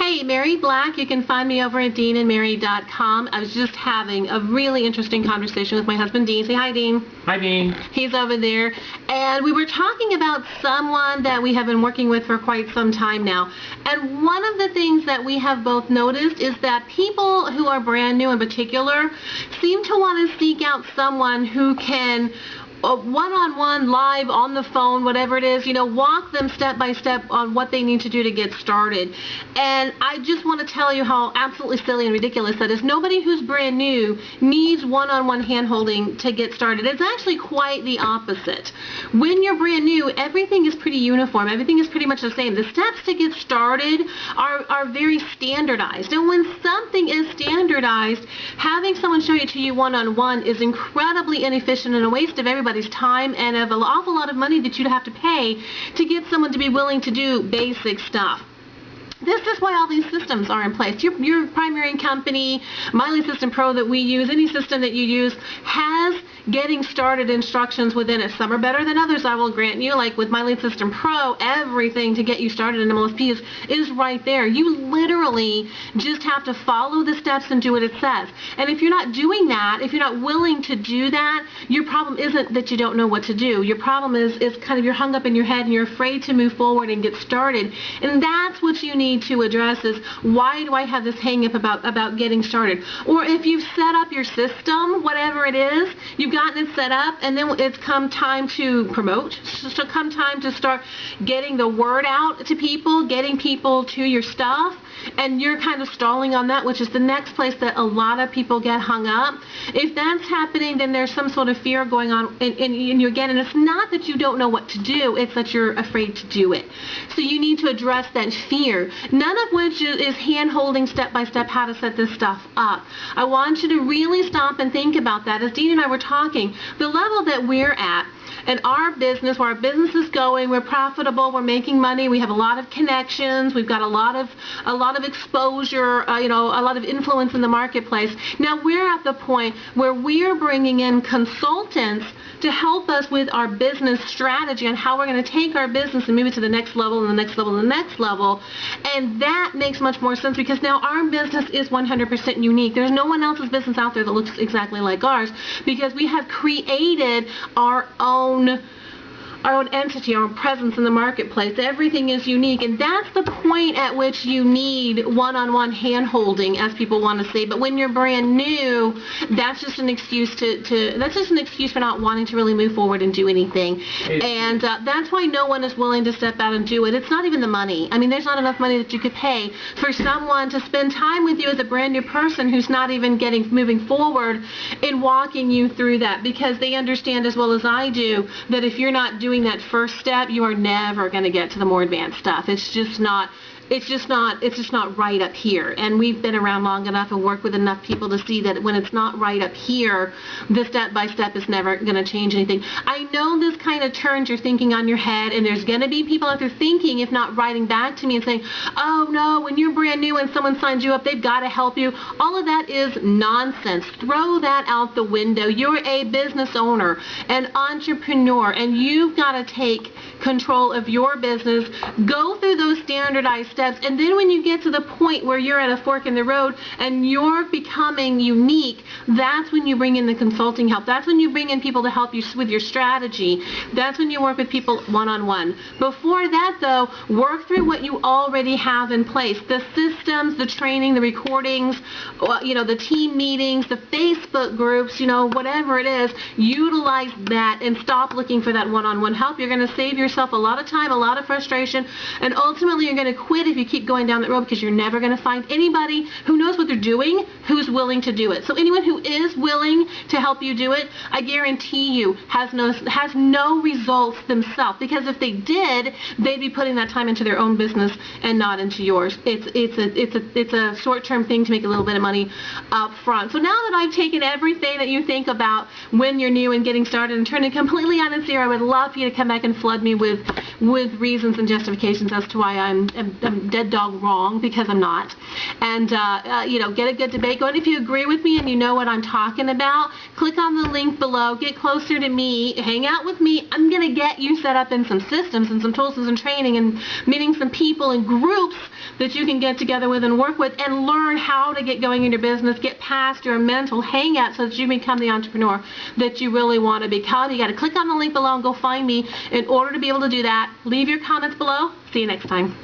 Hey, Mary Black. You can find me over at deanandmary.com. I was just having a really interesting conversation with my husband, Dean. Say hi, Dean. Hi, Dean. He's over there. And we were talking about someone that we have been working with for quite some time now. And one of the things that we have both noticed is that people who are brand new in particular seem to want to seek out someone who can one-on-one, live, on the phone, whatever it is, walk them step by step on what they need to do to get started. And I just want to tell you how absolutely silly and ridiculous that is. Nobody who's brand new needs one-on-one hand-holding to get started. It's actually quite the opposite. When you're brand new, everything is pretty uniform. Everything is pretty much the same. The steps to get started are very standardized. And when something is standardized, having someone show it to you one-on-one is incredibly inefficient and a waste of everybody's time and of an awful lot of money that you'd have to pay to get someone to be willing to do basic stuff. This is why all these systems are in place. Your primary company, Miley System Pro that we use, any system that you use, has getting started instructions within it. Some are better than others, I will grant you. Like with Miley System Pro, everything to get you started in MLSP is right there. You literally just have to follow the steps and do what it says. And if you're not doing that, if you're not willing to do that, your problem isn't that you don't know what to do. Your problem is kind of you're hung up in your head and you're afraid to move forward and get started. And that's what you need to address is, why do I have this hang up about getting started? Or if you've set up your system, whatever it is, you've gotten it set up, and then it's come time to promote, so come time to start getting the word out to people, getting people to your stuff, and you're kind of stalling on that, which is the next place that a lot of people get hung up. If that's happening, then there's some sort of fear going on in you again, and it's not that you don't know what to do, it's that you're afraid to do it. So you need to address that fear, none of which is hand-holding step-by-step how to set this stuff up. I want you to really stop and think about that. As Dean and I were talking, the level that we're at, and our business, where our business is going, we're profitable, we're making money, we have a lot of connections, we've got a lot of exposure, a lot of influence in the marketplace. Now we're at the point where we're bringing in consultants to help us with our business strategy on how we're going to take our business and move it to the next level and the next level and the next level. And that makes much more sense because now our business is 100% unique. There's no one else's business out there that looks exactly like ours because we have created our own entity, our own presence in the marketplace. Everything is unique, and that's the point at which you need one-on-one hand-holding, as people want to say. But when you're brand new, that's just an excuse for not wanting to really move forward and do anything. And that's why no one is willing to step out and do it. It's not even the money. I mean, there's not enough money that you could pay for someone to spend time with you as a brand new person who's not even moving forward in walking you through that, because they understand as well as I do that if you're not doing that first step, you are never going to get to the more advanced stuff. It's just not right up here. And we've been around long enough and worked with enough people to see that when it's not right up here, the step-by-step is never going to change anything. I know this kind of turns your thinking on your head, and there's going to be people out there thinking, if not writing back to me and saying, oh no, when you're brand new and someone signs you up, they've got to help you. All of that is nonsense. Throw that out the window. You're a business owner, an entrepreneur, and you've got to take control of your business. Go through those standardized steps, and then when you get to the point where you're at a fork in the road and you're becoming unique, that's when you bring in the consulting help. That's when you bring in people to help you with your strategy. That's when you work with people one-on-one. Before that, though, work through what you already have in place. The systems, the training, the recordings, the team meetings, the Facebook groups, whatever it is, utilize that and stop looking for that one-on-one help. You're going to save yourself a lot of time, a lot of frustration, and ultimately you're going to quit if you keep going down that road, because you're never going to find anybody who knows what they're doing who's willing to do it. So anyone who is willing to help you do it, I guarantee you has no results themselves, because if they did, they'd be putting that time into their own business and not into yours. It's a short-term thing to make a little bit of money up front. So now that I've taken everything that you think about when you're new and getting started and turned it completely on its ear, I would love for you to come back and flood me with reasons and justifications as to why I'm dead dog wrong, because I'm not. and get a good debate going. If you agree with me and you know what I'm talking about, click on the link below, get closer to me, hang out with me. I'm going to get you set up in some systems and some tools and some training and meeting some people and groups that you can get together with and work with and learn how to get going in your business, get past your mental hangout so that you become the entrepreneur that you really want to become. You got to click on the link below and go find me in order to be able to do that. Leave your comments below. See you next time.